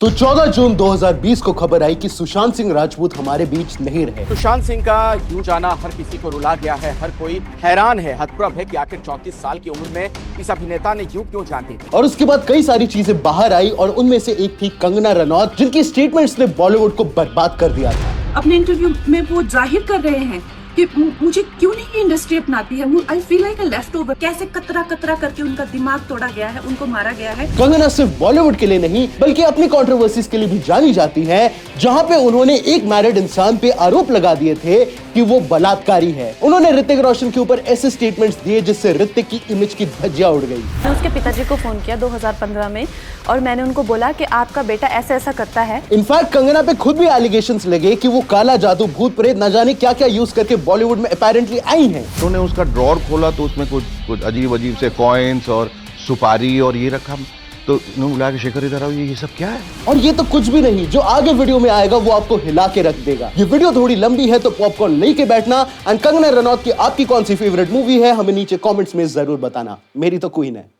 तो 14 जून 2020 को खबर आई कि सुशांत सिंह राजपूत हमारे बीच नहीं रहे। सुशांत सिंह का यूं जाना हर किसी को रुला गया है। हर कोई हैरान है, हतप्रभ है कि आखिर 34 साल की उम्र में इस अभिनेता ने यूं क्यों जान दी। और उसके बाद कई सारी चीजें बाहर आई और उनमें से एक थी कंगना रनौत, जिनकी स्टेटमेंट्स ने बॉलीवुड को बर्बाद कर दिया था। अपने इंटरव्यू में वो जाहिर कर रहे हैं कि मुझे क्यों नहीं ये इंडस्ट्री अपनाती है। I feel like a leftover. कैसे कतरा कतरा करके उनका दिमाग तोड़ा गया है, उनको मारा गया है। कंगना सिर्फ बॉलीवुड के लिए नहीं बल्कि अपनी कंट्रोवर्सीज के लिए भी जानी जाती है, जहां पे उन्होंने एक मैरिड इंसान पे आरोप लगा दिए थे कि वो बलात्कारी है। उन्होंने ऋतिक रोशन के ऊपर ऐसे स्टेटमेंट्स दिए जिससे ऋतिक की इमेज की धज्जियां उड़ गई। मैं उसके पिताजी को फोन किया 2015 में और मैंने उनको बोला कि आपका बेटा ऐसा ऐसा करता है। इनफैक्ट कंगना पे खुद भी एलिगेशंस लगे कि वो काला जादू, भूत प्रेत न जाने क्या क्या यूज करके बॉलीवुड में अपेरेंटली आई हैं। उन्होंने उसका ड्रॉर खोला तो उसमें कुछ अजीब से कॉइन्स और सुपारी और ये रखा, तो उन्होंने बुला के शेखर इधर आओ, ये सब क्या है। और ये तो कुछ भी नहीं, जो आगे वीडियो में आएगा वो आपको हिला के रख देगा। ये वीडियो थोड़ी लंबी है तो पॉपकॉर्न लेके बैठना। एंड कंगना रनौत की आपकी कौन सी फेवरेट मूवी है हमें नीचे कमेंट्स में जरूर बताना। मेरी तो क्वीन है।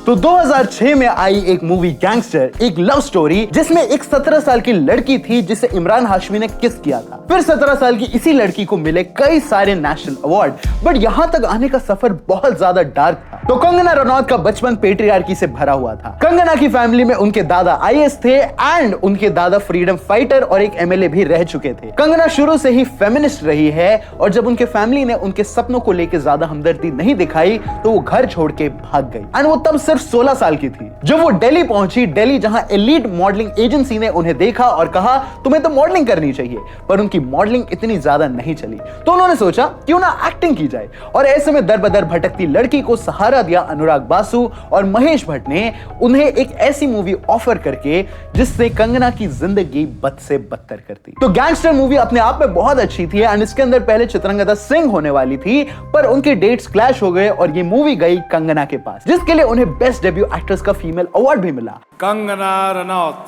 तो 2006 में आई एक मूवी गैंगस्टर, एक लव स्टोरी जिसमें एक 17 साल की लड़की थी जिसे इमरान हाशमी ने किस किया था। फिर 17 साल की इसी लड़की को मिले कई सारे नेशनल अवार्ड, बट यहां तक आने का सफर बहुत ज्यादा डार्क था। तो कंगना रनौत का बचपन पेट्रियार्की से भरा हुआ था। कंगना की फैमिली में उनके दादा आईएएस थे एंड उनके दादा फ्रीडम फाइटर और एक एमएलए भी रह चुके थे। कंगना शुरू से ही फेमिनिस्ट रही है और जब उनके फैमिली ने उनके सपनों को लेकर ज्यादा हमदर्दी नहीं दिखाई तो वो घर छोड़ के भाग गई। एंड वो तब सिर्फ 16 साल की थी। जब वो दिल्ली पहुंची, दिल्ली जहां एलीट मॉडलिंग एजेंसी ने उन्हें देखा और कहा तुम्हें तो मॉडलिंग करनी चाहिए, पर उनकी मॉडलिंग इतनी ज्यादा नहीं चली तो उन्होंने सोचा क्यों ना एक्टिंग की जाए। और ऐसे में दर बदर भटकती लड़की को सहारा दिया अनुराग बासु और महेश भट्ट ने उन्हें एक ऐसी मूवी ऑफर करके जिससे कंगना की जिंदगी बद से बदतर कर दी। तो गैंगस्टर मूवी अपने आप में बहुत अच्छी थी एंड इसके अंदर पहले चित्रंगदा सिंह होने वाली थी, पर उनके डेट्स क्लैश हो गए और ये मूवी गई कंगना के पास, जिसके लिए उन्हें बेस्ट डेब्यू एक्ट्रेस का फीमेल अवार्ड भी मिला। कंगना रनौत।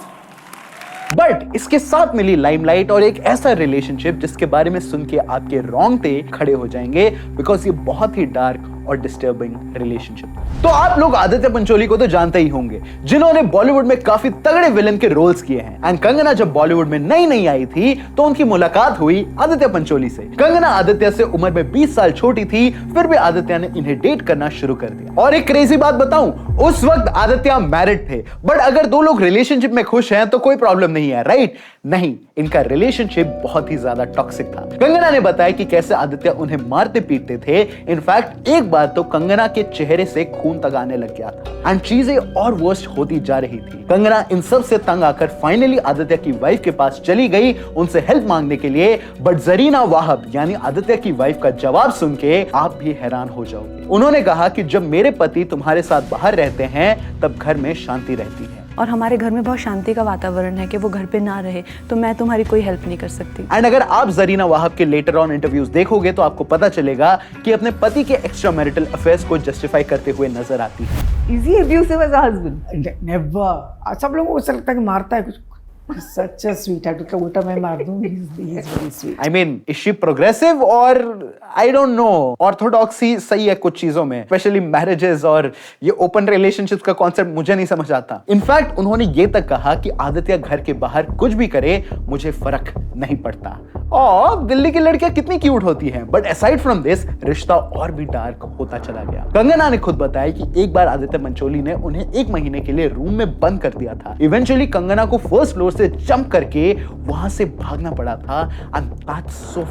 बट इसके साथ मिली लाइमलाइट और एक ऐसा रिलेशनशिप जिसके बारे में सुन के आपके रोंगटे खड़े हो जाएंगे, बिकॉज ये बहुत ही डार्क और डिस्टर्बिंग रिलेशनशिप। तो आप लोग आदित्य पंचोली को तो जानते ही होंगे, जिन्होंने बॉलीवुड में काफी तगड़े विलन के रोल्स किए हैं। एंड कंगना जब बॉलीवुड में नई आई थी तो उनकी मुलाकात हुई आदित्य पंचोली से। कंगना आदित्य से उम्र में 20 साल छोटी थी, फिर भी आदित्य ने इन्हें डेट करना शुरू कर दिया। और एक क्रेजी बात बताऊं, उस वक्त आदित्य मैरिड थे, बट अगर दो लोग रिलेशनशिप में खुश हैं तो कोई प्रॉब्लम नहीं है, राइट? नहीं, इनका रिलेशनशिप बहुत ही ज्यादा टॉक्सिक था। कंगना ने बताया कि कैसे आदित्य उन्हें मारते पीटते थे। इनफैक्ट एक बार तो कंगना के चेहरे से खून तक आने लग गया था एंड चीजें और वर्स्ट होती जा रही थी। कंगना इन सब से तंग आकर फाइनली आदित्य की वाइफ के पास चली गई उनसे हेल्प मांगने के लिए, बट जरीना वाहब यानी आदित्य की वाइफ का जवाब सुन के आप भी हैरान हो जाओगे। उन्होंने कहा कि जब मेरे पति तुम्हारे साथ बाहर रहते हैं तब घर में शांति रहती है और हमारे घर में बहुत शांति का वातावरण है कि वो घर पे ना रहे, तो मैं तुम्हारी कोई हेल्प नहीं कर सकती। एंड अगर आप जरीना वाहब के लेटर ऑन इंटरव्यूज देखोगे तो आपको पता चलेगा कि अपने पति के एक्स्ट्रा मैरिटल अफेयर्स को जस्टिफाई करते हुए नजर आती है। Is he abusive as a husband? Never. सब लोगों को ऐसा लगता है कि मारता है कुछ। Such a sweetheart. उसका उल्टा मैं मार दूं। He's very sweet. I mean, is she progressive और I don't know. Orthodoxy सही है कुछ चीजों में, स्पेशली मैरिजेस और ये ओपन रिलेशनशिप्स का कॉन्सेप्ट मुझे नहीं समझ आता। इनफैक्ट उन्होंने ये तक कहा कि आदित्य घर के बाहर कुछ भी करे मुझे फर्क नहीं पड़ता। और दिल्ली की लड़कियां कितनी क्यूट होती हैं, बट असाइड फ्रॉम दिस रिश्ता और भी डार्क होता चला गया। कंगना ने खुद बताया कि एक बार आदित्य पंचोली ने उन्हें 1 महीने के लिए रूम में बंद कर दिया था। इवेंचुअली कंगना को फर्स्ट फ्लोर से जंप करके वहां से भागना पड़ा था एंड दैट्स सो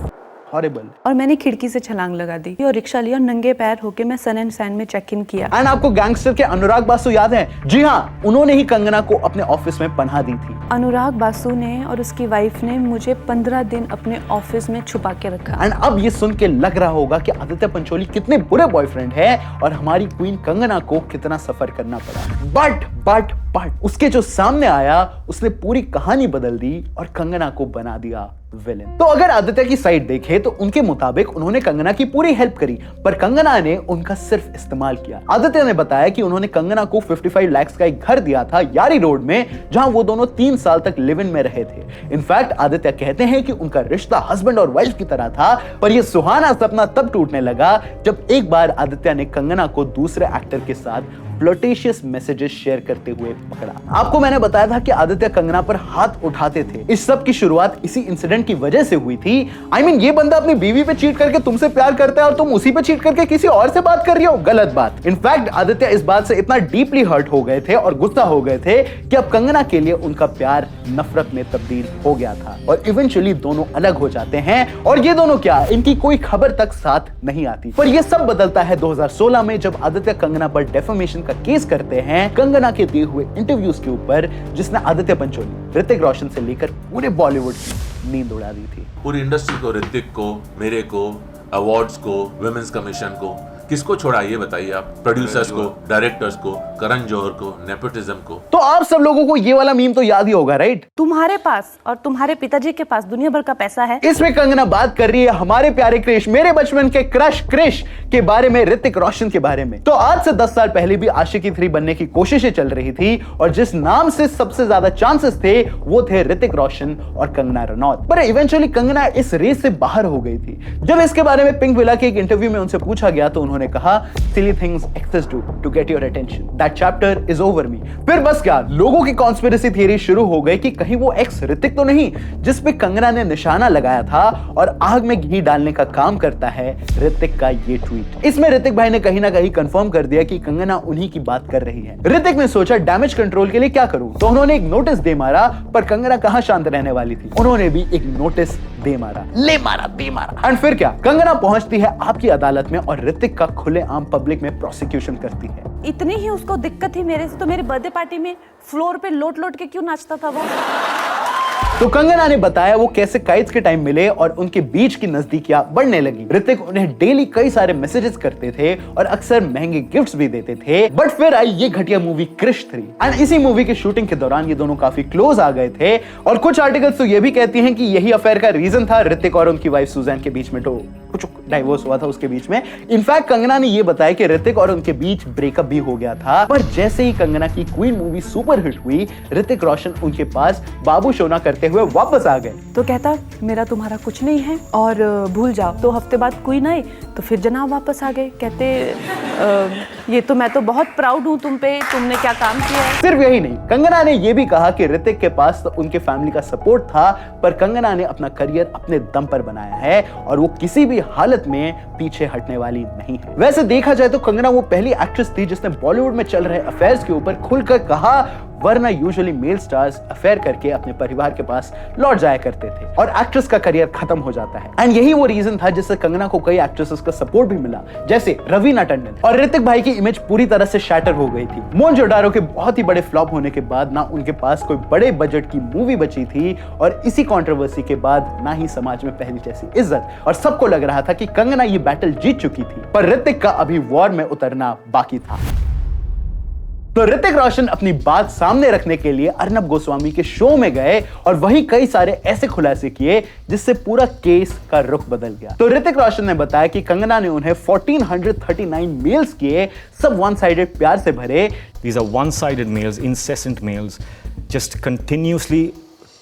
हॉरिबल। और मैंने खिड़की से छलांग लगा दी और रिक्शा लिया, नंगे पैर होके मैं सन एंड सैंड में चेक इन किया। एंड आपको गैंगस्टर के अनुराग बासु याद है? जी हाँ, उन्होंने ही कंगना को अपने ऑफिस में पनाह दी थी। अनुराग बासु ने और उसकी वाइफ ने मुझे 15 दिन अपने ऑफिस में छुपा के रखा। एंड अब ये सुन के लग रहा होगा कि आदित्य पंचोली कितने बुरे बॉयफ्रेंड है और हमारी क्वीन कंगना को कितना सफर करना पड़ा। बट उसके जो सामने आया उसने पूरी कहानी बदल दी और कंगना को बना दिया विलेन। तो अगर आदित्य की साइड देखे तो उनके मुताबिक उन्होंने कंगना की पूरी हेल्प करी, पर कंगना ने उनका सिर्फ इस्तेमाल किया। आदित्य ने बताया कि उन्होंने कंगना को 55 लाख का एक घर दिया था यारी रोड में, जहां वो दोनों 3 साल तक लिव इन में रहे थे। इनफैक्ट आदित्य कहते हैं कि उनका रिश्ता हस्बैंड और वाइफ की तरह था, पर यह सुहाना सपना तब टूटने लगा जब एक बार आदित्य ने कंगना को दूसरे एक्टर के साथ फ्लर्टेशियस मैसेजेस शेयर करते हुए पकड़ा। आपको मैंने बताया था कि आदित्य कंगना पर हाथ उठाते थे। इस सब की शुरुआत इसी इंसिडेंट की वजह से हुई थी। I mean, ये बंदा अपनी बीवी पे चीट करके तुमसे प्यार करता है और तुम उसी पे चीट करके किसी और से बात कर रही हो, गलत बात। इनफैक्ट आदित्य इस बात से इतना डीपली हर्ट हो गए थे और गुस्सा हो गए थे कि अब कंगना के लिए उनका प्यार नफरत में तब्दील हो गया था और इवेंचुअली दोनों अलग हो जाते हैं। और ये दोनों क्या, इनकी कोई खबर तक साथ नहीं आती। पर ये सब बदलता है 2016 में, जब आदित्य कंगना पर डेफेमेशन का केस करते हैं कंगना के दिए हुए इंटरव्यूज के ऊपर, जिसने आदित्य पंचोली, ऋतिक रोशन से लेकर पूरे बॉलीवुड की नींद उड़ा दी थी। पूरी इंडस्ट्री को, ऋतिक को, मेरे को, अवार्ड्स को, विमेंस कमीशन को, किसको छोड़ा ये बताइए आप? प्रोड्यूसर्स को, डायरेक्टर्स को, करण जौहर को, नेपोटिज्म को। तो आप सब लोगों को ये वाला मीम तो याद ही होगा, राइट? तुम्हारे पास और तुम्हारे पिताजी के पास दुनिया भर का पैसा है। इसमें कंगना बात कर रही है हमारे प्यारे क्रिश, मेरे बचपन के क्रश क्रिश के बारे में, ऋतिक रोशन के बारे में। तो आज से 10 साल पहले भी आशिकी 3 बनने की कोशिशें चल रही थी और जिस नाम से सबसे ज्यादा चांसेस थे वो थे ऋतिक रोशन और कंगना रनौत। पर इवेंचुअली कंगना इस रेस से बाहर हो गई थी। जब इसके बारे में पिंक विला के एक इंटरव्यू में उनसे पूछा गया तो उन्होंने कहा, silly things exist to get your attention. That chapter is over me. फिर बस क्या, लोगों की कॉन्स्पिरेसी थियरी शुरू हो गई कि कहीं वो एक्स ऋतिक तो नहीं जिस पे कंगना ने निशाना लगाया था और आग में घी डालने का काम करता है ऋतिक का ये ट्वीट। इसमें ऋतिक भाई ने कहीं ना कहीं कंफर्म कर दिया कि कंगना उन्हीं की बात कर रही है। ऋतिक ने सोचा डैमेज कंट्रोल के लिए क्या करूं, तो उन्होंने एक नोटिस दे मारा, पर कंगना कहां शांत रहने वाली थी, उन्होंने भी एक नोटिस दे मारा, ले मारा, दे मारा। एंड फिर क्या, कंगना पहुंचती है आपकी अदालत में और ऋतिक का खुलेआम पब्लिक में प्रोसिक्यूशन करती है। इतनी ही उसको दिक्कत थी मेरे से, तो मेरी बर्थडे पार्टी में फ्लोर पे लोट लोट के क्यों नाचता था वो? तो कंगना ने बताया वो कैसे काइट्स के टाइम मिले और उनके बीच की नजदीकियां बढ़ने लगी। ऋतिक उन्हें डेली कई सारे मैसेजेस करते थे और अक्सर महंगे गिफ्ट्स भी देते थे। बट फिर आई ये घटिया मूवी क्रिश 3 एंड इसी मूवी की शूटिंग के दौरान ये दोनों काफी क्लोज आ गए थे और कुछ आर्टिकल्स तो ये भी कहती हैं कि यही अफेयर का रीजन था ऋतिक और उनकी वाइफ सुजैन के बीच में तो कुछ डाइवोर्स हुआ था उसके बीच में। इनफैक्ट कंगना ने ये बताया कि ऋतिक और उनके बीच ब्रेकअप भी हो गया था। पर जैसे ही कंगना की क्वीन मूवी सुपर हिट हुई, ऋतिक रोशन उनके पास बाबू सोना करते हुए वापस आ गए। तो कहता मेरा तुम्हारा कुछ नहीं है और भूल जाओ। 2 हफ्ते बाद क्वीन आई तो फिर जनाब वापस आ गए, कहते ये तो मैं तो बहुत प्राउड हूँ तुम पे, तुमने क्या काम किया है। सिर्फ यही नहीं, कंगना ने ये भी कहा कि ऋतिक के पास तो उनके फैमिली का सपोर्ट था, पर कंगना ने अपना करियर अपने दम पर बनाया है और वो किसी भी हालत में पीछे हटने वाली नहीं है। वैसे देखा जाए तो कंगना वो पहली एक्ट्रेस थी जिसने बॉलीवुड में चल रहे अफेयर्स के ऊपर खुलकर कहा, वरना यूजुअली मेल स्टार्स अफेयर करके अपने परिवार के पास लौट जाया करते थे और एक्ट्रेस का करियर खत्म हो जाता है। एंड यही वो रीजन था जिससे कंगना को कई एक्ट्रेसेस का सपोर्ट भी मिला, जैसे रवीना टंडन। और ऋतिक भाई की इमेज पूरी तरह से शैटर हो गई थी। मोहनजोदारो के बहुत ही बड़े फ्लॉप होने के बाद ना उनके पास कोई बड़े बजट की मूवी बची थी और इसी कंट्रोवर्सी के बाद ना ही समाज में पहली जैसी इज्जत, और सबको लग रहा था कि कंगना ये बैटल जीत चुकी थी, पर ऋतिक का अभी वॉर में उतरना बाकी था। तो ऋतिक रोशन अपनी बात सामने रखने के लिए अर्नब गोस्वामी के शो में गए और वहीं कई सारे ऐसे खुलासे किए जिससे पूरा केस का रुख बदल गया। तो ऋतिक रोशन ने बताया कि कंगना ने उन्हें 1439 मेल्स किए, सब वन साइडेड प्यार से भरे। These are one-sided mails, incessant mails, just continuously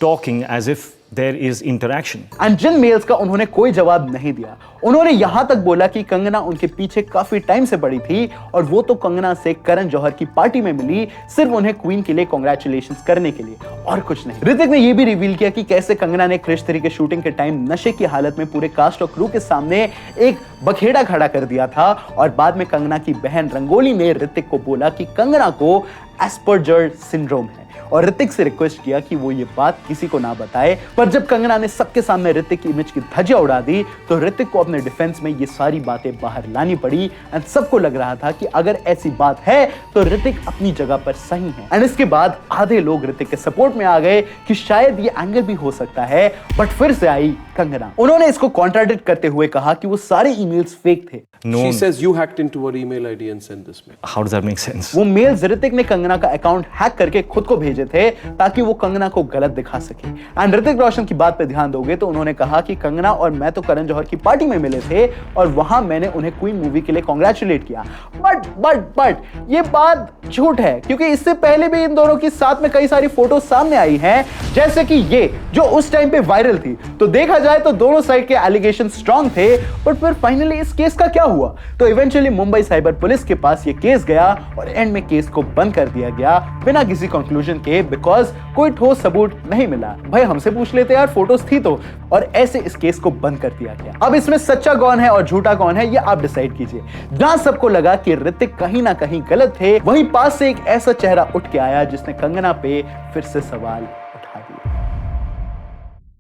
talking as if there is interaction. And जिन मेल्स का उन्होंने कोई जवाब नहीं दिया, उन्होंने यहां तक बोला कि कंगना उनके पीछे काफी टाइम से पड़ी थी और वो तो कंगना से करण जौहर की पार्टी में मिली सिर्फ उन्हें क्वीन के लिए कांग्रेचुलेशंस करने के लिए, और कुछ नहीं। ऋतिक ने यह भी रिवील किया कि कैसे कंगना ने क्रिश 3 के शूटिंग के टाइम नशे की हालत में पूरे कास्ट और क्रू के सामने एक बखेड़ा खड़ा कर दिया था और बाद में कंगना की बहन रंगोली ने ऋतिक को बोला कि कंगना को एस्पर्जर सिंड्रोम है और ऋतिक से रिक्वेस्ट किया कि वो ये बात किसी को ना बताए। पर जब कंगना ने सबके सामने ऋतिक की इमेज की धज्जियां उड़ा दी तो ऋतिक को अपने डिफेंस में ये सारी बातें बाहर लानी पड़ी एंड सबको लग रहा था कि अगर ऐसी बात है तो ऋतिक अपनी जगह पर सही है। एंड इसके बाद आधे लोग ऋतिक के सपोर्ट में आ गए कि शायद ये एंगल भी हो सकता है, बट फिर से आई कंगना। उन्होंने इसको कॉन्ट्राडिक्ट करते हुए कहा कि वो सारे ईमेल्स फेक थे। She says you hacked into her email ID and sent this mail. How does that make sense? वो मेल्स ऋतिक ने कंगना का अकाउंट हैक करके खुद को भेजे थे ताकि वो कंगना को गलत दिखा सके। एंड ऋतिक रोशन की बात पे ध्यान दोगे तो उन्होंने कहा कि कंगना और मैं तो करण जौहर की पार्टी में मिले थे और वहां मैंने उन्हें क्वीन मूवी के लिए कांग्रेचुलेट किया। बट ये बात झूठ है, क्योंकि इससे पहले भी इन दोनों की साथ में कई सारी फोटो सामने आई हैं, जैसे कि ये जो उस टाइम पे वायरल थी। तो देखा जाए तो दोनों साइड के एलिगेशन स्ट्रांग थे, बट फिर फाइनली इस केस का क्या हुआ? तो इवेंचुअली मुंबई साइबर पुलिस के पास ये केस गया और एंड में केस को बंद कर दिया गया बिना किसी कंक्लूजन के, बिकॉज कोई ठोस सबूत नहीं मिला। भाई हमसे पूछ लेते यार, फोटोज थी तो, और ऐसे इस केस को बंद कर दिया गया। अब इसमें सच्चा कौन है और झूठा कौन है ये आप डिसाइड कीजिए। जहां सबको लगा कि ऋतिक कहीं ना कहीं गलत थे, वहीं पास से एक ऐसा चेहरा उठ के आया जिसने कंगना पे फिर से सवाल उठा दिया।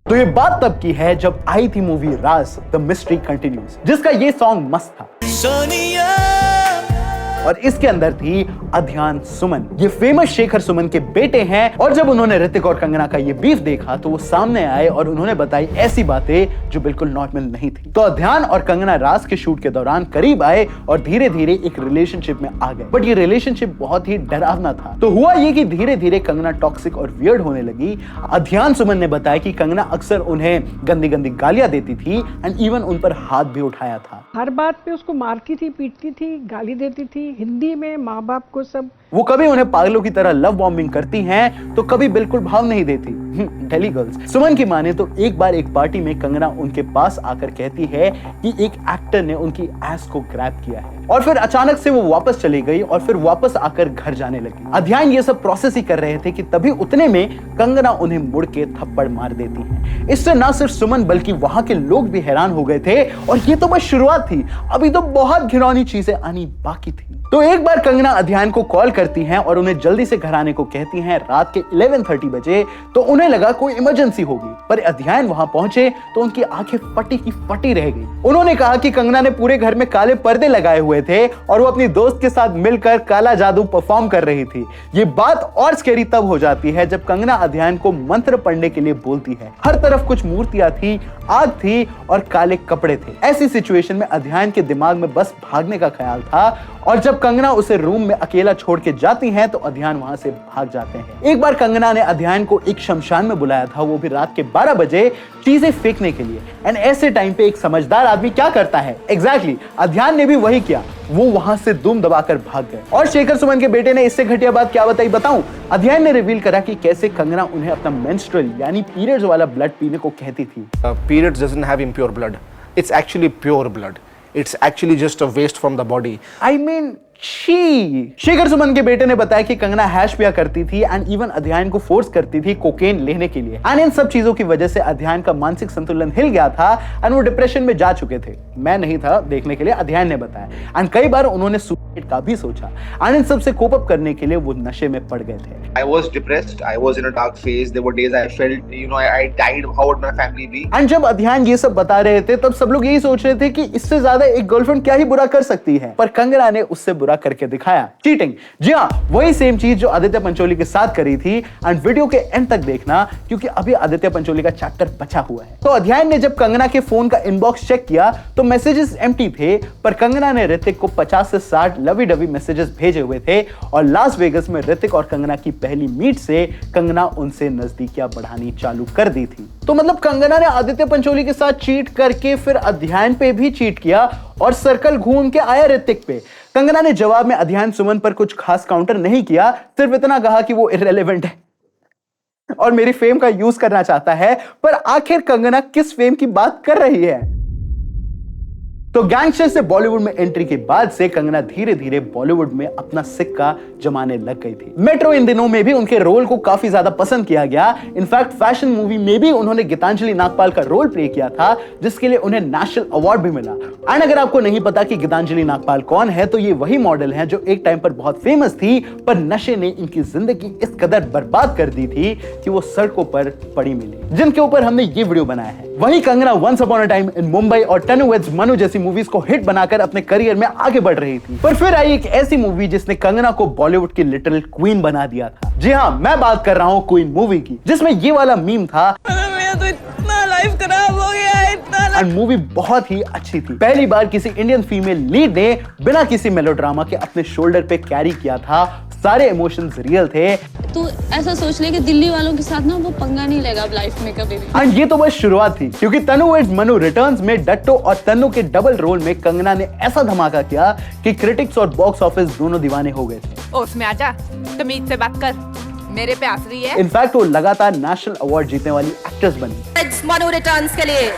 तो ये बात तब की है जब आई थी movie Raj the mystery continues, जिसका ये सॉन्ग मस्त था और इसके अंदर थी अध्यान सुमन। ये फेमस शेखर सुमन के बेटे हैं और जब उन्होंने ऋतिक और कंगना का ये बीफ देखा तो वो सामने आए और उन्होंने बताई ऐसी बातें जो बिल्कुल नॉर्मल नहीं थी। तो अध्यान और कंगना राज के शूट के दौरान करीब आए और धीरे धीरे एक रिलेशनशिप में आ गए, बट ये रिलेशनशिप बहुत ही डरावना था। तो हुआ ये कि धीरे धीरे कंगना टॉक्सिक और वियर्ड होने लगी। अध्यान सुमन ने बताया कि कंगना अक्सर उन्हें गंदी गंदी गालियां देती थी एंड इवन उन पर हाथ भी उठाया था। हर बात पे उसको मारती थी, पीटती थी, गाली देती थी, हिंदी में माँ बाप को सब। वो कभी उन्हें पागलों की तरह लव बॉम्बिंग करती हैं तो कभी बिल्कुल भाव नहीं देती। दिल्ली गर्ल्स। सुमन की माने तो एक बार एक पार्टी में कंगना उनके पास आकर कहती है कि एक एक्टर ने उनकी एस को ग्रैब किया है और फिर अचानक से वो वापस चली गई और फिर वापस आकर घर जाने लगी। अध्यान ये सब प्रोसेस ही कर रहे थे कि तभी उतने में कंगना उन्हें मुड़ के थप्पड़ मार देती है। इससे ना सिर्फ सुमन बल्कि वहां के लोग भी हैरान हो गए थे और ये तो बस शुरुआत थी, अभी तो बहुत घिनौनी चीजें आनी बाकी थी। तो एक बार कंगना अध्यान को कॉल करती हैं और उन्हें जल्दी से घर आने को कहती हैं रात के 11:30 बजे। तो उन्हें लगा कोई इमरजेंसी होगी, पर अध्यान वहां पहुंचे तो उनकी आंखें फटी की फटी रह गई। उन्होंने कहा कि कंगना ने पूरे घर में काले पर्दे लगाए हुए थे और वो अपनी दोस्त के साथ मिलकर काला जादू परफॉर्म कर रही थी। ये बात और स्कैरी तब हो जाती है जब कंगना अध्यान को मंत्र पढ़ने के लिए बोलती है। हर तरफ कुछ मूर्तियां थी, आग थी और काले कपड़े थे। ऐसी सिचुएशन में अध्यान के दिमाग में बस भागने का ख्याल था और जब कंगना उसे रूम में अकेला छोड़ के जाती हैं तो अध्यान वहां से भाग जाते हैं। एक बार कंगना ने अध्यान को एक शमशान में बुलाया था, वो भी रात के 12 बजे चीजें फेंकने के लिए। एंड ऐसे टाइम पे एक समझदार आदमी क्या करता है? एग्जैक्टली, अध्यान ने भी वही किया। वो वहां से दुम दबाकर भाग गए। और शेखर सुमन के बेटे ने इससे घटिया बात क्या बताई बताऊं? अध्यान ने रिवील करा कि कैसे कंगना उन्हें अपना मेंस्ट्रुअल यानी पीरियड्स वाला ब्लड पीने को कहती थी। Periods doesn't have impure blood. It's actually pure blood. It's actually just a waste from the body. I mean, Shekhar Suman के बेटे ने बताया कि कंगना हैश पिया करती थी एंड इवन अध्यान को फोर्स करती थी कोकेन लेने के लिए। एंड इन सब चीजों की वजह से अध्यान का मानसिक संतुलन हिल गया था एंड वो डिप्रेशन में जा चुके थे। मैं नहीं था देखने के लिए, अध्यान ने बताया। एंड कई बार उन्होंने सुसाइड का भी सोचा। एंड इन सब से कोप अप करने के लिए वो नशे में पड़ गए थे। I was depressed. I was in a dark phase. There were days I felt, I died. How would my family be? And जब अध्यान ये सब बता रहे थे तब सब लोग यही सोच रहे थे कि इससे ज्यादा एक गर्लफ्रेंड क्या ही बुरा कर सकती है, पर कंगना ने उससे बुरा करके दिखाया, चीटिंग। जी हाँ, वही सेम चीज जो आदित्य पंचोली के साथ करी थी। एंड वीडियो के एंड तक देखना क्योंकि अभी आदित्य पंचोली का चैप्टर बचा हुआ है। तो अध्यान ने जब कंगना के फोन का इनबॉक्स चेक किया तो मैसेजेस एम्प्टी थे, पर कंगना ने ऋतिक को 50 से 60 लवी डवी मैसेजेस भेजे हुए थे और लास वेगस में ऋतिक और कंगना की पहली मीट से कंगना उनसे नजदीकियां बढ़ानी चालू कर दी थी। तो मतलब कंगना ने आदित्य पंचोली के साथ चीट करके फिर अध्यान पे भी चीट किया और सर्कल घूम के आया ऋतिक पे। कंगना ने जवाब में अध्यान सुमन पर कुछ खास काउंटर नहीं किया, सिर्फ इतना कहा कि वो इररिलेवेंट है और मेरी फेम का यूज करना चाहता है। पर आखिर कंगना किस फेम की बात कर रही है? तो गैंगस्टर से बॉलीवुड में एंट्री के बाद से कंगना धीरे धीरे बॉलीवुड में अपना सिक्का जमाने लग गई थी। मेट्रो इन दिनों में भी उनके रोल को काफी ज्यादा पसंद किया गया। इनफैक्ट फैशन मूवी में भी उन्होंने गीतांजलि नागपाल का रोल प्ले किया था, जिसके लिए उन्हें नेशनल अवार्ड भी मिला। एंड अगर आपको नहीं पता कि गीतांजलि नागपाल कौन है, तो ये वही मॉडल है जो एक टाइम पर बहुत फेमस थी, पर नशे ने इनकी जिंदगी इस कदर बर्बाद कर दी थी कि वो सड़कों पर पड़ी मिली, जिनके ऊपर हमने ये वीडियो बनाया है। वही Kangana once upon a time in Mumbai और तनु वेड्स मनु जैसी मूवीज को हिट बनाकर अपने करियर में आगे बढ़ रही थी। पर फिर आई एक ऐसी मूवी जिसने कंगना को बॉलीवुड की लिटिल क्वीन बना दिया था। जी हाँ, मैं बात कर रहा हूँ क्वीन मूवी की, जिसमें ये वाला मीम था, मेरा तो इतना लाइफ खराब हो गया है, इतना। एंड मूवी बहुत ही अच्छी थी। पहली बार किसी इंडियन फीमेल लीड ने बिना किसी मेलोड्रामा के अपने शोल्डर पे कैरी किया था। सारे इमोशंस रियल थे। तू ऐसा सोच ले कि दिल्ली वालों के साथ ना वो पंगा नहीं लेगा अब लाइफ में कभी भी। एंड ये तो बस शुरुआत थी, क्योंकि तनु वेड्स मनु रिटर्न्स में डट्टो और तनु के डबल रोल में कंगना ने ऐसा धमाका किया कि क्रिटिक्स और बॉक्स ऑफिस दोनों दीवाने हो गए थे। उसमें आजा, तमीज से बात कर, मेरे पे हंस रही है। इनफैक्ट वो लगातार नेशनल अवार्ड जीतने वाली एक्ट्रेस बनी। मनु रिटर्न्स के लिए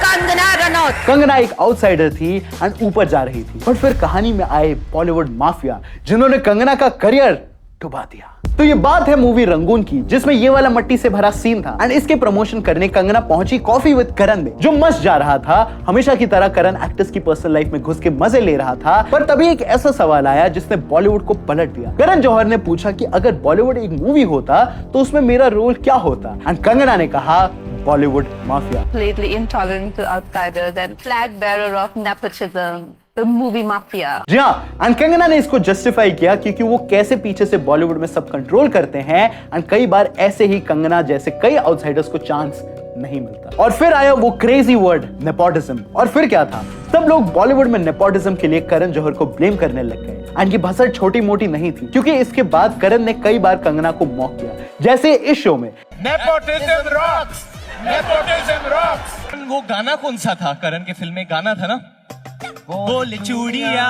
कंगना रनौत। कंगना एक आउटसाइडर थी एंड ऊपर जा रही थी, बट फिर कहानी में आए बॉलीवुड माफिया जिन्होंने कंगना का करियर डुबा दिया। तो ये बात है मूवी रंगून की, जिसमें ये वाला मट्टी से भरा सीन था एंड इसके प्रमोशन करने कंगना पहुंची कॉफी विद करण में, जो मस्त जा रहा था। हमेशा की तरह करण एक्ट्रेस की पर्सनल लाइफ में घुस के मजे ले रहा था, पर तभी एक ऐसा सवाल आया जिसने बॉलीवुड को पलट दिया। करण जौहर ने पूछा कि अगर बॉलीवुड एक मूवी होता तो उसमें मेरा रोल क्या होता, एंड कंगना ने कहा Bollywood mafia. Completely intolerant to outsiders and flag bearer of nepotism, the movie mafia. जी हाँ, एंड कंगना ने इसको जस्टिफाई किया क्योंकि वो कैसे पीछे से बॉलीवुड में सब कंट्रोल करते हैं एंड कई बार ऐसे ही कंगना जैसे कई आउटसाइडर्स को चांस नहीं मिलता। और फिर आया वो क्रेजी वर्ड नेपोटिज्म। और फिर क्या था, सब लोग बॉलीवुड में नेपोटिज्म के लिए करण जौहर को ब्लेम करने लग गए एंड ये भसड़ छोटी मोटी नहीं थी, क्योंकि इसके बाद करण ने कई बार कंगना को मॉक किया, जैसे इस शो में नेपोटिज्म रॉक्स, नेपोटिज्म रॉक्स। वो गाना कौन सा था करण के फिल्म में? गाना था ना, बोल चूड़िया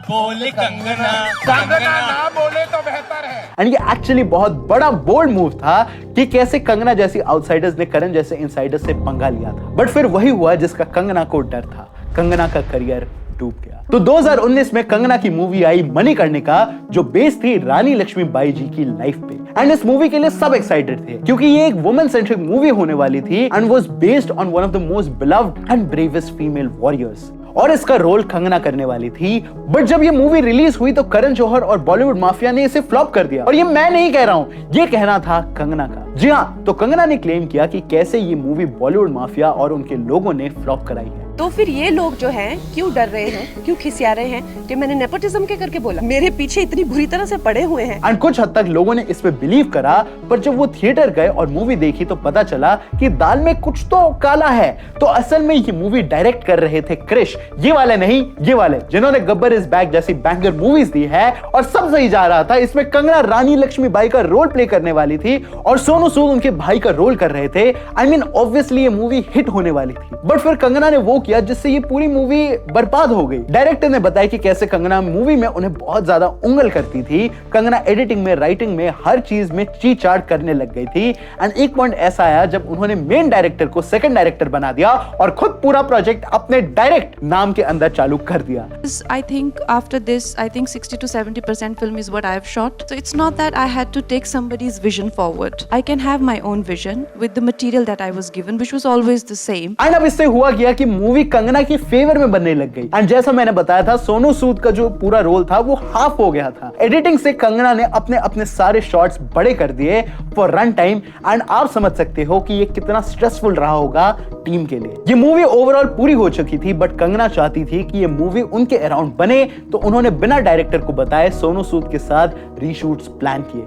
बोल कंगना, कंगना ना बोले तो बेहतर है। एंड ये एक्चुअली बहुत बड़ा बोल्ड मूव था कि कैसे कंगना जैसी आउटसाइडर्स ने करण जैसे इनसाइडर्स से पंगा लिया था, बट फिर वही हुआ जिसका कंगना को डर था, कंगना का करियर डूब गया। तो 2019 में कंगना की मूवी आई मणिकर्णिका, जो बेस्ड थी रानी लक्ष्मीबाई जी की लाइफ पे। एंड इस मूवी के लिए सब एक्साइटेड थे क्योंकि ये एक वुमेन सेंट्रिक मूवी होने वाली थी and was based on one of the most beloved and bravest female warriors, और इसका रोल कंगना करने वाली थी। बट जब ये मूवी रिलीज हुई तो करण जौहर और बॉलीवुड माफिया ने इसे फ्लॉप कर दिया, और ये मैं नहीं कह रहा हूं, ये कहना था कंगना का। जी हाँ, तो कंगना ने क्लेम किया कि कैसे ये मूवी बॉलीवुड माफिया और उनके लोगों ने फ्लॉप कराई है। तो फिर ये लोग जो हैं क्यों डर रहे हैं, क्यों खिसिया रहे हैं कि मैंने नेपोटिज्म के करके बोला? मेरे पीछे इतनी बुरी तरह से पड़े हुए हैं। एंड कुछ हद तक लोगों ने इस पे बिलीव करा, पर जब वो थिएटर गए और मूवी देखी तो पता चला कि दाल में कुछ तो काला है। तो असल में ये मूवी डायरेक्ट कर रहे थे क्रिश, ये वाले नहीं, ये वाले जिन्होंने गब्बर इज बैक जैसी बैंगर मूवीज दी है, और सब सही जा रहा था। इसमें कंगना रानी लक्ष्मीबाई का रोल प्ले करने वाली थी और सोनू सूद उनके भाई का रोल कर रहे थे। आई मीन ऑब्वियसली ये मूवी हिट होने वाली थी, बट फिर कंगना ने वो किया जिससे ये पूरी मूवी बर्बाद हो गई। डायरेक्टर ने बताया कि कैसे कंगना मूवी में उन्हें बहुत ज्यादा उंगल करती थी। कंगना एडिटिंग में, राइटिंग में, हर चीज में चीट-चाट करने लग गई थी। एंड एक पॉइंट ऐसा आया जब उन्होंने मेन डायरेक्टर को सेकंड डायरेक्टर बना दिया और खुद पूरा प्रोजेक्ट अपने डायरेक्ट नाम के अंदर चालू कर दिया। I think after this, I think 60 to 70% film is what I have shot. So it's not that I had to take somebody's vision forward. I can have my own vision with the material that I was given, which was always the same. And अब इससे हुआ गया कि movie Kangana की favour में बनने लग गई। एंड जैसा मैंने बताया था, सोनू सूद का जो पूरा रोल था वो हाफ हो गया था। एडिटिंग से कंगना ने अपने अपने सारे शॉट्स बड़े कर दिए फॉर रन टाइम। एंड आप समझ सकते हो कि ये कितना स्ट्रेसफुल रहा होगा टीम के लिए। ये मूवी ओवरऑल पूरी हो चुकी थी, बट कंगना चाहती थी कि ये मूवी उनके अराउंड बने, तो उन्होंने बिना डायरेक्टर को बताए सोनू सूद के साथ रीशूट्स प्लान किए।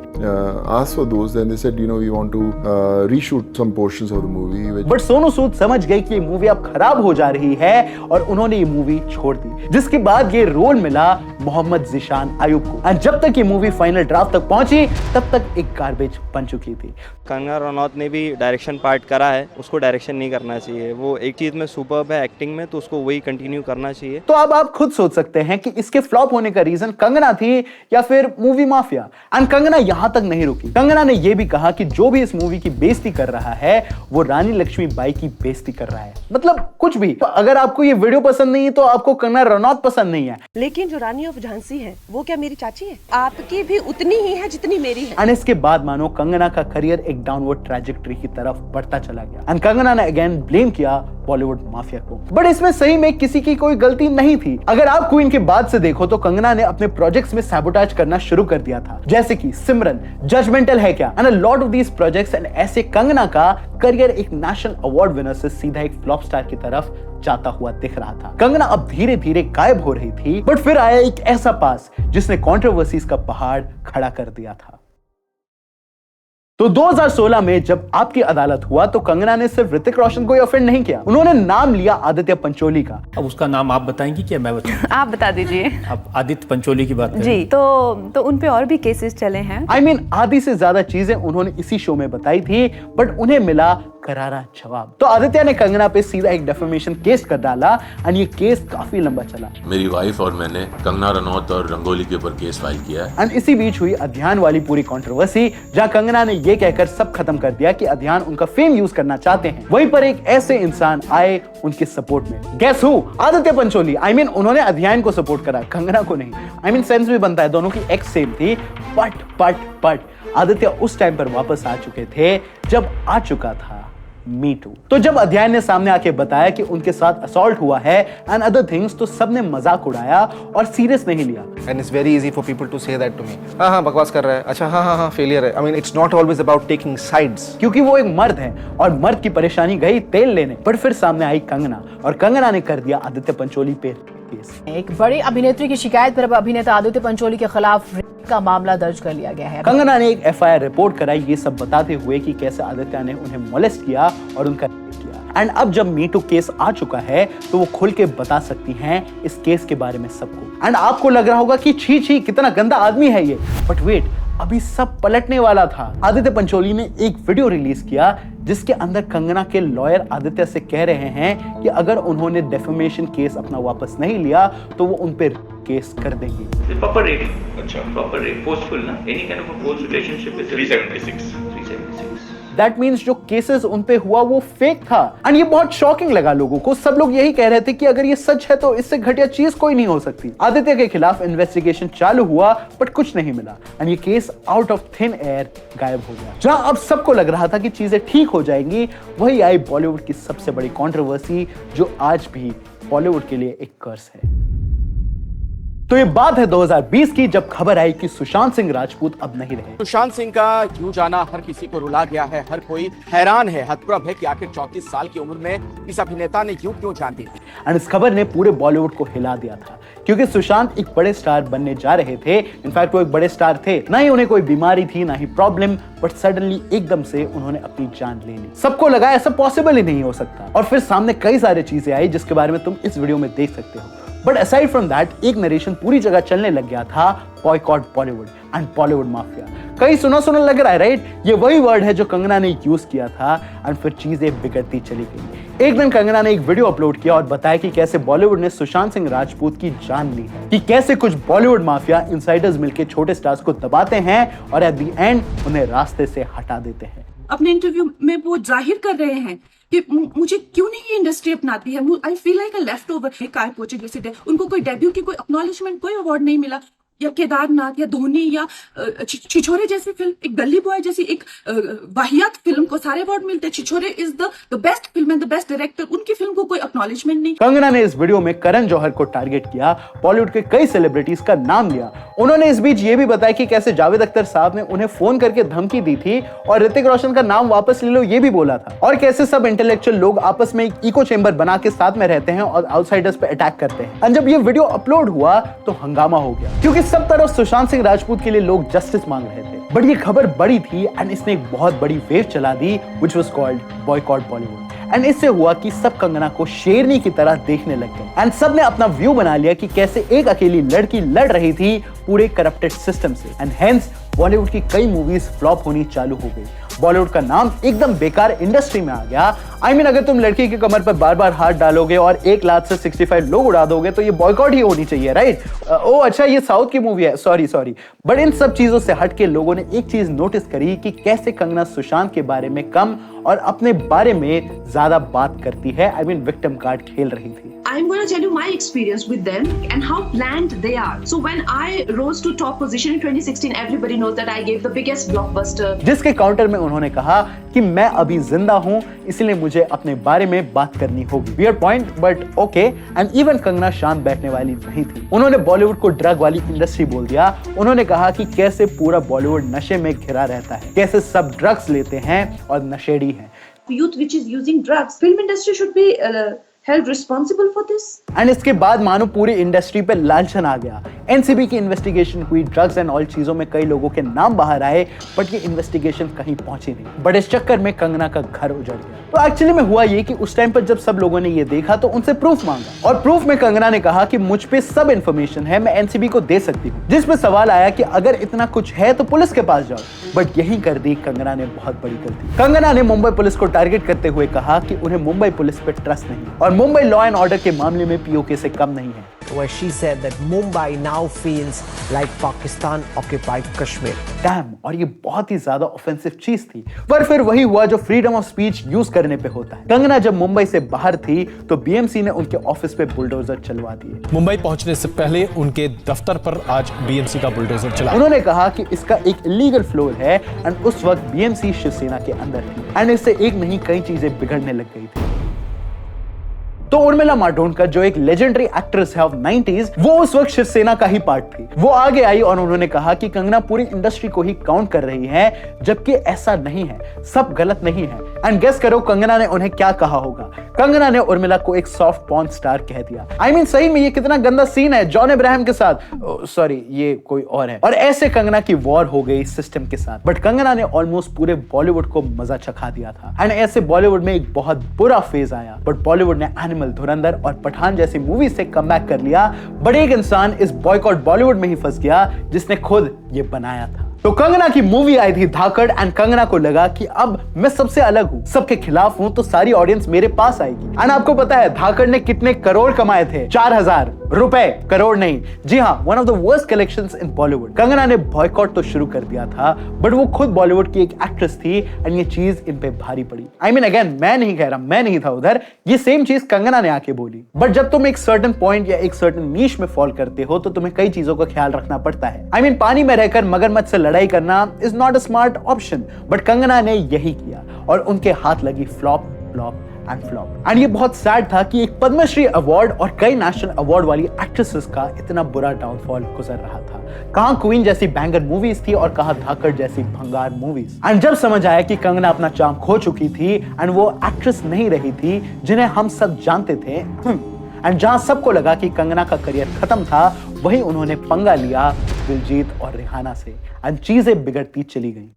Asked for those, then they said, you know, we want to reshoot some portions of the movie. But Sonu Sood समझ गए कि ये मूवी अब खराब हो जा रही है और उन्होंने ये मूवी छोड़ दी, जिसके बाद ये रोल मिला मोहम्मद ज़ीशान अयूब को। एंड जब तक ये मूवी फाइनल ड्राफ्ट तक पहुंची तब तक एक गार्बेज बन चुकी थी। कंगना रनौत ने भी डायरेक्शन पार्ट करा है, उसको डायरेक्शन नहीं करना चाहिए। वो एक चीज में सुपर्ब है एक्टिंग में, तो उसको वही कंटिन्यू करना चाहिए। तो अब आप खुद सोच सकते हैं कि इसके फ्लॉप होने का रीजन कंगना थी या फिर मूवी माफिया। एंड कंगना यहां तक नहीं रुकी। कंगना ने यह भी कहा कि जो भी इस मूवी की बेइज्जती कर रहा है वो रानी लक्ष्मीबाई की बेइज्जती कर रहा है। मतलब कुछ भी। अगर आपको ये वीडियो पसंद नहीं है तो आपको कंगना रनौत पसंद नहीं है। लेकिन जो रानी ऑफ झांसी है वो क्या मेरी चाची है? आपकी भी उतनी ही है जितनी मेरी है। एंड इसके बाद मानो कंगना का करियर एक डाउनवर्ड ट्रैजेक्टरी की तरफ बढ़ता चला गया। एंड कंगना ने अगेन ब्लेम किया बॉलीवुड माफिया को, बट इसमें सही में किसी की कोई गलती नहीं थी। अगर आप क्वीन के बाद से देखो तो कंगना ने अपने प्रोजेक्ट्स में सैबोटाज करना शुरू कर दिया था, जैसे कि सिमरन, जजमेंटल है क्या, and a lot of these projects. And ऐसे कंगना का करियर एक नेशनल अवार्ड विनर से सीधा एक फ्लॉप स्टार की तरफ जाता हुआ दिख रहा था। कंगना अब धीरे धीरे गायब हो रही थी, बट फिर आया एक ऐसा पास जिसने कंट्रोवर्सीज का पहाड़ खड़ा कर दिया था। तो 2016 में जब आपकी अदालत हुआ तो कंगना ने सिर्फ ऋतिक रोशन को ही ऑफेंड नहीं किया, उन्होंने नाम लिया आदित्य पंचोली का। अब उसका नाम आप बताएंगी क्या मैं बताऊं? आप बता दीजिए। आप आदित्य पंचोली की बात करें। जी, तो उन पे और भी केसेस चले हैं। I mean, आधी से ज्यादा चीजें उन्होंने इसी शो में बताई थी, बट उन्हें मिला करारा जवाब। तो आदित्य ने कंगना पे सीधा एक डेफेमेशन केस कर डाला और ये केस काफी लंबा चला। मेरी वाइफ और मैंने कंगना रनौत और रंगोली के ऊपर केस फाइल किया है। एंड इसी बीच हुई अध्यान वाली पूरी कंट्रोवर्सी, जहां कंगना ने ये कहकर सब खत्म कर दिया कि अध्यान उनका फेम यूज करना चाहते हैं। वहीं पर एक ऐसे इंसान आए उनके सपोर्ट में। Guess who? Aditya Pancholi. I mean उन्होंने अध्यान को सपोर्ट करा, कंगना को नहीं। आई मीन सेंस भी बनता है, दोनों की एक्स सेम थी। बट आदित्य उस टाइम पर वापस आ चुके थे जब आ चुका था मी टू। तो जब अध्याय ने सामने आके बताया कि उनके साथ असॉल्ट हुआ है एंड अदर थिंग्स, तो सबने मजाक उड़ाया और सीरियस नहीं लिया। And it's very easy for people to say that to me. हाँ बकवास कर रहा है, अच्छा हाँ फेलियर है। I mean it's not always about taking sides, क्योंकि वो एक मर्द है और मर्द की परेशानी गई तेल लेने। पर फिर सामने आई कंगना और कंगना ने कर दिया आदित्य पंचोली पे केस। एक बड़ी अभिनेत्री की शिकायत पर अब अभिनेता आदित्य पंचोली के खिलाफ का मामला दर्ज कर लिया गया है। कंगना ने एक एफआईआर रिपोर्ट कराई, ये सब बताते हुए कि कैसे आदित्य ने उन्हें मोलेस्ट किया और उनका रेप किया। एंड अब जब मी टू केस आ चुका है तो वो खुल के बता सकती हैं इस केस के बारे में सबको। एंड आपको लग रहा होगा कि छी कितना गंदा आदमी है ये, बट वेट, अभी सब पलटने वाला था। आदित्य पंचोली ने एक वीडियो रिलीज किया जिसके अंदर कंगना के लॉयर आदित्य से कह रहे हैं कि अगर उन्होंने डेफेमेशन केस अपना वापस नहीं लिया तो वो उन पे केस कर देंगे। प्रॉपर रेटिंग, अच्छा प्रॉपर रेट, फोर्सफुल ना, any kind of a force relationship is 376। That means जो केसेस उन पे हुआ वो फेक था। एंड ये बहुत शॉकिंग लगा लोगों को। सब लोग यही कह रहे थे कि अगर ये सच है तो इससे घटिया चीज कोई नहीं हो सकती। आदित्य के खिलाफ इन्वेस्टिगेशन चालू हुआ बट कुछ नहीं मिला एंड ये case out of thin air गायब हो गया। जहां अब सबको लग रहा था कि चीजें ठीक हो जाएंगी, वही आई बॉलीवुड की सबसे बड़ी कंट्रोवर्सी, जो आज भी बॉलीवुड के लिए एक कर्स है। तो ये बात है 2020 की, जब खबर आई कि सुशांत सिंह राजपूत अब नहीं रहे। सुशांत सिंह का यूं जाना हर किसी को रुला गया है। हर कोई हैरान है, हतप्रभ है कि आखिर 34 साल की उम्र में इस अभिनेता ने यूं क्यों जान दी। एंड इस खबर ने पूरे बॉलीवुड को हिला दिया था, क्योंकि सुशांत एक बड़े स्टार बनने जा रहे थे। इनफैक्ट वो एक बड़े स्टार थे, ना ही उन्हें कोई बीमारी थी ना ही प्रॉब्लम, बट सडनली एकदम से उन्होंने अपनी जान ले ली। सबको लगा ऐसा पॉसिबल ही नहीं हो सकता, और फिर सामने कई सारी चीजें आई जिसके बारे में तुम इस वीडियो में देख सकते हो। बट असाइड फ्रॉम दैट, एक नरेशन पूरी जगह चलने लग गया था, boycott Bollywood and Bollywood mafia. कहीं सुना लग रहा है, राइट? ये वही वर्ड है जो कंगना ने यूज किया था एंड फिर चीजें बिगड़ती चली गई। एक दिन कंगना ने एक वीडियो अपलोड किया और बताया कि कैसे बॉलीवुड ने सुशांत सिंह राजपूत की जान ली है, कि कैसे कुछ बॉलीवुड माफिया इनसाइडर्स मिलकर छोटे स्टार्स को दबाते हैं और एट द एंड उन्हें रास्ते से हटा देते हैं। अपने इंटरव्यू में वो जाहिर कर रहे हैं कि मुझे क्यों नहीं ये इंडस्ट्री अपनाती है। I feel like a left over. काय पोचे जैसे उनको कोई डेब्यू की कोई एक्नॉलेजमेंट, कोई अवार्ड नहीं मिला, या केदारनाथ या धोनी या छिछोरे जैसी फिल्म, एक गली बॉय जैसी एक वाहियात फिल्म को सारे अवार्ड मिलते हैं। Chhichhore is the best film and the best director, उनकी फिल्म को कोई एक्नॉलेजमेंट नहीं। कंगना ने इस वीडियो में करण जौहर को टारगेट किया, बॉलीवुड के कई सेलिब्रिटीज का नाम लिया। उन्होंने इस बीच ये भी बताया कि कैसे जावेद अख्तर साहब ने उन्हें फोन करके धमकी दी थी और ऋतिक रोशन का नाम वापस ले लो ये भी बोला था, और कैसे सब इंटेलेक्चुअल लोग आपस में एक इको चेंबर बना के साथ में रहते हैं और आउटसाइडर्स पे अटैक करते हैं। और जब ये वीडियो अपलोड हुआ तो हंगामा हो गया, क्योंकि सब तरफ सुशांत सिंह राजपूत के लिए लोग जस्टिस मांग रहे थे। बट ये खबर बड़ी थी एंड इसने एक बहुत बड़ी वेव चला दी, which was called boycott Bollywood. And इससे हुआ कि सब कंगना को शेरनी की तरह देखने लग गए एंड सब ने अपना व्यू बना लिया कि कैसे एक अकेली लड़की लड़ रही थी पूरे करप्टेड सिस्टम से। एंड हेंस बॉलीवुड की कई मूवीज फ्लॉप होनी चालू हो गई। बॉलीवुड का नाम एकदम बेकार इंडस्ट्री में आ गया। आई मीन अगर तुम लड़की की कमर पर बार बार हाथ डालोगे और 1 लाख से 65 लोग उड़ा दोगे तो ये बॉयकॉट ही होनी चाहिए, राइट? ओ अच्छा, ये साउथ की मूवी है, सॉरी। बट इन सब चीजों से हटके लोगों ने एक चीज नोटिस करी कि कैसे कंगना सुशांत के बारे में कम और अपने बारे में ज्यादा बात करती है। आई मीन विक्टिम कार्ड खेल रही थी। I'm going to tell you my experience with them and how planned they are. So when I rose to top position in 2016, everybody knows that I gave the biggest blockbuster. जिसके counter में उन्होंने कहा कि मैं अभी जिंदा हूँ, इसलिए मुझे अपने बारे में बात करनी होगी। Weird point, but okay. And even Kangana शांत बैठने वाली नहीं थी। उन्होंने बॉलीवुड को ड्रग वाली इंडस्ट्री बोल दिया। उन्होंने कहा कि कैसे पूरा बॉलीवुड नशे में घिरा रहता है, कैसे सब ड्रग्स लेते हैं और नशेड़ी हैं। Youth which is using drugs, film industry should be held responsible for this. And इसके बाद मानो पूरी इंडस्ट्री पे लालचन आ गया। एनसीबी की इन्वेस्टिगेशन हुई, ड्रग्स एंड ऑल चीजों में कई लोगों के नाम बाहर आए, बट ये इन्वेस्टिगेशन कहीं पहुंची नहीं। बट इस चक्कर में कंगना का घर उजड़ गया। तो एक्चुअली में हुआ ये कि उस टाइम पर जब सब लोगों ने ये देखा तो उनसे प्रूफ मांगा और प्रूफ में कंगना ने कहा कि मुझ पे सब इंफॉर्मेशन है, मैं एनसीबी को दे सकती हूँ। जिस पे सवाल आया कि अगर इतना कुछ है तो पुलिस के पास जाओ, बट यही कर दी कंगना ने बहुत बड़ी गलती। कंगना ने मुंबई पुलिस को टारगेट करते हुए कहा कि उन्हें मुंबई पुलिस पे ट्रस्ट नहीं और मुंबई लॉ एंड ऑर्डर के मामले में पीओके से कम नहीं है। Where she said that Mumbai now feels like Pakistan occupied Kashmir. Damn, और ये बहुत ही ज्यादा ऑफेंसिव चीज थी, पर फिर वही हुआ जो फ्रीडम ऑफ स्पीच यूज करने पे होता है। कंगना जब मुंबई से बाहर थी तो बीएमसी ने उनके ऑफिस पे बुलडोजर चलवा दिए। मुंबई पहुंचने से पहले उनके दफ्तर पर आज बीएमसी का बुलडोजर चला। उन्होंने कहा कि इसका एक इलीगल फ्लोर है एंड उस वक्त बीएमसी शिवसेना के अंदर थी एंड इससे एक नहीं कई चीजें बिगड़ने लग गई थी। तो उर्मिला मातोंडकर जो एक लेजेंडरी एक्ट्रेस है ऑफ 90s, वो उस वक्त शिवसेना का ही पार्ट थी। वो आगे आई और उन्होंने कहा कि कंगना पूरी इंडस्ट्री को ही काउंट कर रही है, जबकि ऐसा नहीं है, सब गलत नहीं है। एंड गेस करो कंगना ने उन्हें क्या कहा होगा। कंगना ने उर्मिला को एक सॉफ्ट पॉर्न स्टार कह दिया। I mean, सही में ये कितना गंदा सीन है जॉन अब्राहम के साथ। सॉरी, ये कोई और है। और ऐसे कंगना की वॉर हो गई सिस्टम के साथ। बट कंगना ने ऑलमोस्ट पूरे बॉलीवुड को मजा चखा दिया था एंड ऐसे बॉलीवुड में एक बहुत बुरा फेज आया, बट बॉलीवुड ने एनिमल, धुरंधर और पठान जैसी मूवी से कमबैक कर लिया। बट एक इंसान इस बॉयकॉट बॉलीवुड में ही फंस गया जिसने खुद ये बनाया था। तो कंगना की मूवी आई थी धाकड़ एंड कंगना को लगा कि अब मैं सबसे अलग हूं, सबके खिलाफ हूं, तो सारी ऑडियंस मेरे पास आएगी। एंड आपको पता है धाकड़ ने कितने करोड़ कमाए थे? 4000 रुपए, करोड़ नहीं। जी हाँ, one of the worst collections in Bollywood. Kangana ने बॉयकॉट तो शुरू कर दिया था, बट वो खुद बॉलीवुड की एक एक्ट्रेस थी एंड ये चीज इन पे भारी पड़ी। आई मीन अगेन, मैं नहीं कह रहा, मैं नहीं था उधर, ये सेम चीज कंगना ने आके बोली। बट जब तुम एक सर्टेन पॉइंट या एक सर्टेन नीश में फॉल करते हो तो तुम्हें कई चीजों का ख्याल रखना पड़ता है। आई मीन पानी में रहकर मगरमच्छ से लड़ाई करना is not a smart option, but Kangana ने यही किया और उनके हाथ लगी flop, flop and flop. And ये बहुत सैड था कि एक पद्मश्री अवार्ड और कई नेशनल अवार्ड वाली एक्ट्रेसेस का इतना बुरा डाउनफॉल गुजर रहा था। कहां क्वीन जैसी बैंगर मूवीज थी और कहां धाकड़ जैसी भंगार मूवीज। एंड जब समझ आया कि कंगना अपना चार्म खो चुकी थी एंड वो एक्ट्रेस नहीं रही थी जिन्हें हम सब जानते थे, एंड जहां सबको लगा कि कंगना का करियर खत्म था, वही उन्होंने पंगा लिया दिलजीत और रिहाना से एंड चीजें बिगड़ती चली गईं।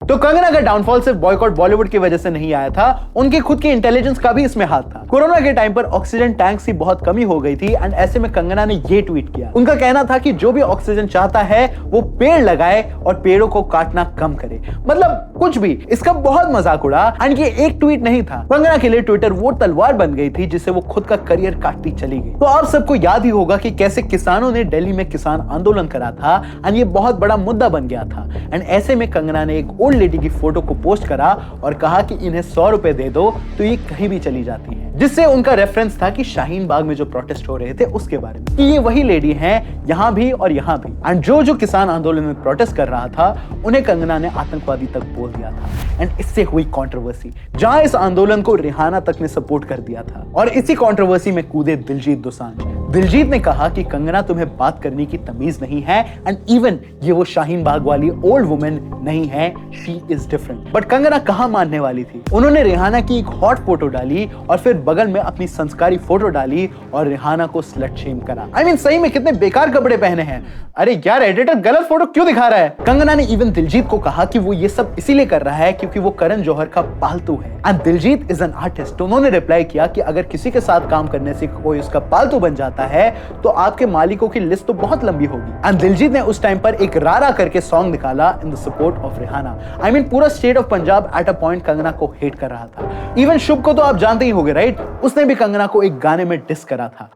तो कंगना का डाउनफॉल सिर्फ बॉयकॉट बॉलीवुड की वजह से नहीं आया था, उनके खुद के इंटेलिजेंस का भी इसमें हाथ था। कोरोना के टाइम पर ऑक्सीजन टैंक्स की बहुत कमी हो गई थी एंड ऐसे में कंगना ने ये ट्वीट किया। उनका कहना था कि जो भी ऑक्सीजन चाहता है वो पेड़ लगाए और पेड़ों को काटना कम करे। मतलब कुछ भी, इसका बहुत मजाक उड़ा एंड ये एक ट्वीट नहीं था। कंगना के लिए ट्विटर वो तलवार बन गई थी जिससे वो खुद का करियर काटती चली गई। तो आप सबको याद ही होगा कि कैसे किसानों ने दिल्ली में किसान आंदोलन करा था एंड ये बहुत बड़ा मुद्दा बन गया था। एंड ऐसे में कंगना ने एक ओल्ड लेडी की फोटो को पोस्ट करा और कहा कि इन्हें 100 रुपए दे दो तो ये कहीं भी चली जाती है, जिससे उनका रेफरेंस था कि शाहीन बाग में जो प्रोटेस्ट हो रहे थे उसके बारे में, कि ये वही लेडी हैं यहां भी और यहां भी। एंड जो किसान आंदोलन में प्रोटेस्ट कर रहा था उन्हें कंगना ने आतंकवादी तक बोल दिया था एंड इससे हुई कंट्रोवर्सी, जहां इस आंदोलन को रिहाना तक ने सपोर्ट कर दिया था। और इसी कंट्रोवर्सी में कूदे दिलजीत दोसांझ। दिलजीत ने कहा कि कंगना तुम्हें बात करने की तमीज नहीं है एंड इवन ये वो शाहीन बाग वाली ओल्ड वुमेन नहीं है, she is different. But Kangana कहां मानने वाली थी? उन्होंने रिहाना की एक हॉट फोटो डाली और फिर बगल में अपनी संस्कारी फोटो डाली और रिहाना को स्लट शेम करा। आई मीन सही में कितने बेकार कपड़े पहने हैं। अरे यार एडिटर गलत फोटो क्यों दिखा रहा है? कंगना ने इवन दिलजीत को कहा कि वो ये सब इसीलिए कर रहा है क्योंकि वो करण जौहर का पालतू है and Diljit is an artist. तो उन्होंने रिप्लाई किया कि अगर किसी के साथ काम करने से कोई उसका पालतू बन जाता है तो आपके मालिकों की लिस्ट तो बहुत लंबी होगी। एंड दिलजीत ने उस टाइम पर एक रारा करके सॉन्ग निकाला in the support of Rihanna. I mean पूरा state of Punjab at a point Kangana को हेट कर रहा था। इवन शुभ को तो आप जानते ही होंगे राइट, उसने भी कंगना को एक गाने में डिस करा था।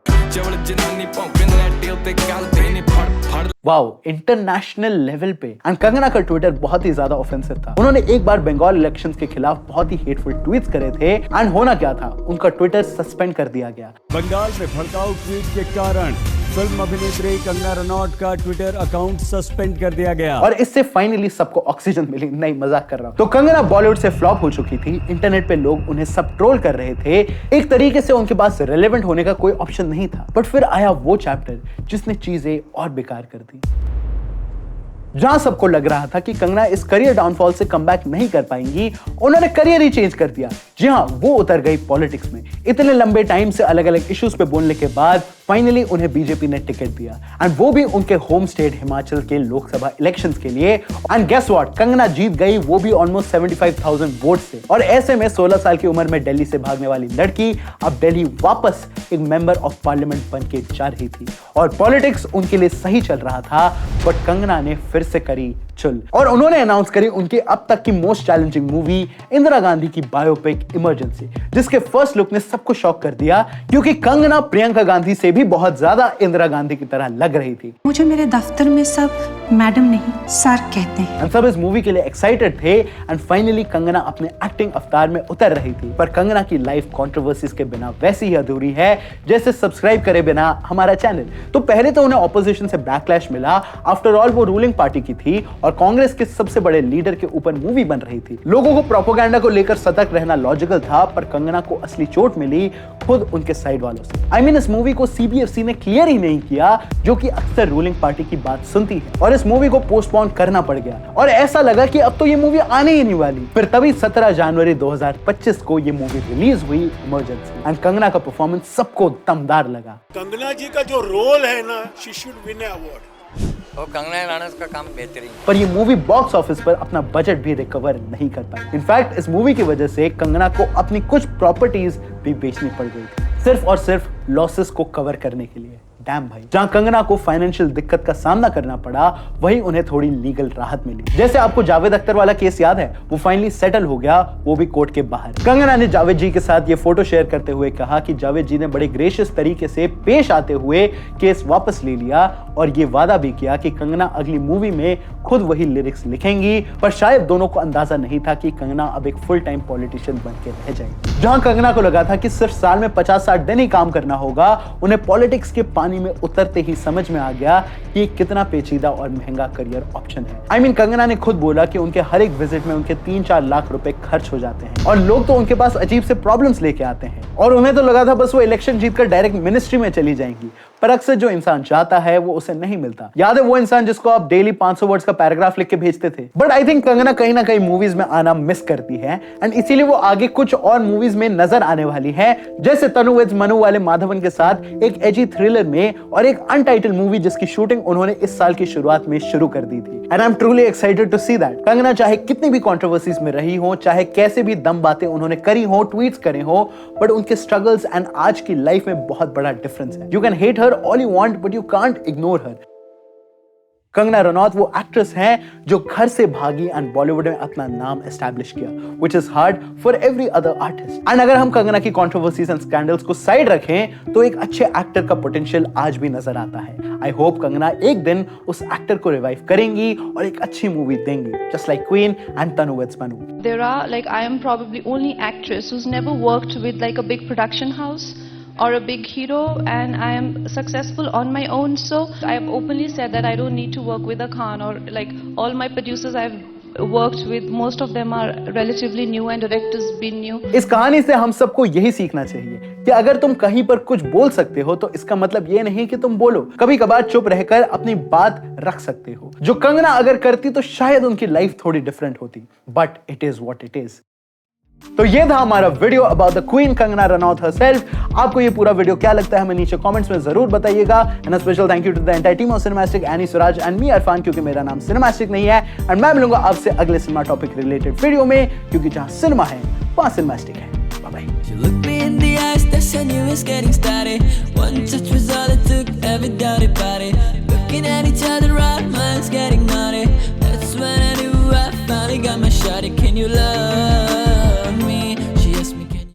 वाओ, इंटरनेशनल लेवल पे। एंड कंगना का ट्विटर बहुत ही ज्यादा ऑफेंसिव था। उन्होंने एक बार बंगाल इलेक्शंस के खिलाफ बहुत ही हेटफुल ट्वीट्स करे थे एंड होना क्या था, उनका ट्विटर सस्पेंड कर दिया गया। बंगाल में भड़काऊ ट्वीट के कारण फिल्म अभिनेत्री कंगना रनौत का ट्विटर अकाउंट सस्पेंड कर दिया गया और इससे फाइनली सबको ऑक्सीजन मिली। नहीं, मजाक कर रहा हूं। तो कंगना बॉलीवुड से फ्लॉप हो चुकी थी, इंटरनेट पे लोग उन्हें सब ट्रोल कर रहे थे, एक तरीके से उनके पास रेलेवेंट होने का कोई ऑप्शन नहीं था। बट फिर आया वो चैप्टर जिसने चीजें और बेकार कर दी, जहां सबको लग रहा था कि कंगना इस करियर डाउनफॉल से कमबैक नहीं कर पाएंगी। उन्होंने करियर ही चेंज कर दिया। जी हाँ, वो उतर गई पॉलिटिक्स में। इतने लंबे टाइम से अलग अलग इश्यूज पे बोलने के बाद फाइनली उन्हें बीजेपी ने टिकट दिया, एंड वो भी उनके होम स्टेट हिमाचल के लोकसभा इलेक्शंस के लिए। एंड गेस व्हाट, कंगना जीत गई, वो भी ऑलमोस्ट 75,000 वोट से। और ऐसे में 16 साल की उम्र में दिल्ली से भागने वाली लड़की अब दिल्ली वापस एक मेंबर ऑफ पार्लियामेंट बन के जा रही थी, और पॉलिटिक्स उनके लिए सही चल रहा था। बट कंगना ने फिर से करी चुल, और उन्होंने अनाउंस करी उनकी अब तक की most challenging movie Indira Gandhi की बायोपिक इमरजेंसी, जिसके फर्स्ट लुक ने सबको शॉक कर दिया, क्योंकि कंगना प्रियंका गांधी से भी बहुत ज्यादा इंदिरा गांधी की तरह लग रही थी। मुझे मेरे दफ्तर में सब मैडम नहीं सर कहते हैं। एंड सब इस मूवी के लिए एक्साइटेड थे, एंड फाइनली कंगना अपने एक्टिंग अवतार में उतर रही थी। पर कंगना की लाइफ कंट्रोवर्सीज के बिना वैसी ही अधूरी है जैसे सब्सक्राइब करे बिना हमारा चैनल। तो पहले तो उन्हें ऑपोजिशन से बैकलैश मिला, आफ्टर ऑल वो रूलिंग पार्टी की थी और कांग्रेस के सबसे बड़े लीडर के ऊपर मूवी बन रही थी। लोगों को प्रोपेगेंडा को लेकर सतर्क रहना लॉजिकल था, पर कंगना को असली चोट मिली खुद उनके साइड वालों से। आई मीन इस मूवी को सीबीएफसी ने क्लियर ही नहीं किया, जो कि अक्सर रूलिंग पार्टी की बात सुनती है, और इस मूवी को पोस्टपोन करना पड़ गया, और ऐसा लगा कि अब तो ये मूवी आने ही नहीं वाली। फिर तभी 17 जनवरी 2025 को ये मूवी रिलीज हुई, इमरजेंसी, एंड कंगना का परफॉर्मेंस सबको दमदार लगा। कंगना जी का जो रोल है ना, शी शुड विन अवार्ड। और कंगना राणावत का काम बेहतरीन। पर ये मूवी बॉक्स ऑफिस पर अपना बजट भी रिकवर नहीं कर पाई। इनफैक्ट इस मूवी की वजह से कंगना को अपनी कुछ प्रॉपर्टीज भी बेचनी पड़ गई थी, सिर्फ और सिर्फ लॉसेस को कवर करने के लिए। डैम भाई, जहां कंगना को फाइनेंशियल दिक्कत का सामना करना पड़ा, वहीं उन्हें थोड़ी लीगल राहत मिली। जैसे आपको जावेद अख्तर वाला केस याद है, वो फाइनली सेटल हो गया, वो भी कोर्ट के बाहर। कंगना ने जावेद जी के साथ ये फोटो शेयर करते हुए कहा कि जावेद जी ने बड़े ग्रेशियस तरीके से पेश आते हुए केस वापस ले लिया, और ये वादा भी किया कि कंगना अगली मूवी में खुद वही लिरिक्स लिखेंगी। पर शायद दोनों को अंदाजा नहीं था कि कंगना अब एक फुल टाइम पॉलिटिशियन बन के रह जाएगी। जहां कंगना को लगा था कि सिर्फ साल में 50-60 दिन ही काम करना होगा, उन्हें पॉलिटिक्स के पानी में उतरते ही समझ में आ गया कि कितना पेचीदा और महंगा करियर ऑप्शन है। आई मीन कंगना ने खुद बोला कि उनके हर एक विजिट में उनके 3-4 लाख रुपए खर्च हो जाते हैं, और लोग तो उनके पास अजीब से प्रॉब्लम्स लेके आते हैं, और उन्हें तो लगा था बस वो इलेक्शन जीतकर डायरेक्ट मिनिस्ट्री में चली जाएंगी। पर अक्सर जो इंसान चाहता है वो उसे नहीं मिलता। याद है वो इंसान जिसको आप डेली 500 वर्ड्स का पैराग्राफ लिख के भेजते थे? बट आई थिंक कंगना कहीं ना कहीं मूवीज में आना मिस करती है, एंड इसीलिए वो आगे कुछ और मूवीज में नजर आने वाली है, जैसे तनु विद मनु वाले माधवन के साथ एक एजी थ्रिलर में, और एक अनटाइटल मूवी जिसकी शूटिंग उन्होंने इस साल की शुरुआत में शुरू कर दी थी। And I am truly excited to see that. Kangana चाहे कितनी भी कंट्रोवर्सीज में रही हो, चाहे कैसे भी दम बातें उन्होंने करी हो, ट्वीट्स करे हो, बट उनके स्ट्रगल्स एंड आज की लाइफ में बहुत बड़ा डिफरेंस है। You can hate her all you want, but you can't ignore her. Kangana Ranaut वो एक्ट्रेस हैं जो घर से भागी एंड बॉलीवुड में अपना नाम एस्टैब्लिश किया, which is hard for every other artist. And अगर हम कंगना की कंट्रोवर्सीज एंड स्कैंडल्स को साइड रखें, तो एक अच्छे एक्टर का पोटेंशियल आज भी नजर आता है। आई होप कंगना एक दिन उस एक्टर को रिवाइव करेंगी और एक अच्छी मूवी देंगी, just like queen and Tanu with Manu. There are, like, I am probably only actress who's never worked with like a big production house or a big hero, and I am successful on my own. So I have openly said that I don't need to work with a Khan, or like all my producers I've worked with, most of them are relatively new and directors been new. इस कहानी से हम सबको यही सीखना चाहिए कि अगर तुम कहीं पर कुछ बोल सकते हो तो इसका मतलब ये नहीं कि तुम बोलो। कभी कभार चुप रहकर अपनी बात रख सकते हो। जो कंगना अगर करती तो शायद उनकी लाइफ थोड़ी डिफरेंट होती, but it is what it is. तो ये था हमारा video about the queen Kangana Ranaut herself. आपको ये पूरा वीडियो क्या लगता है हमें नीचे कमेंट्स में जरूर बताइएगा। And a special thank you to the entire team of Cinemastic, Annie Suraj and me Irfan, क्योंकि मेरा नाम सिनेमैस्टिक नहीं है। एंड मैं मिलूंगा आपसे अगले सिनेमा टॉपिक रिलेटेड वीडियो में, क्योंकि जहां सिनेमा है वहां सिनेमैस्टिक है। Bye bye. You look me in the eyes, that's when you was getting started. One touch was all it took, every doubt about it. Looking at each other, our minds getting naughty. That's when I knew I finally got my shot. Can you love?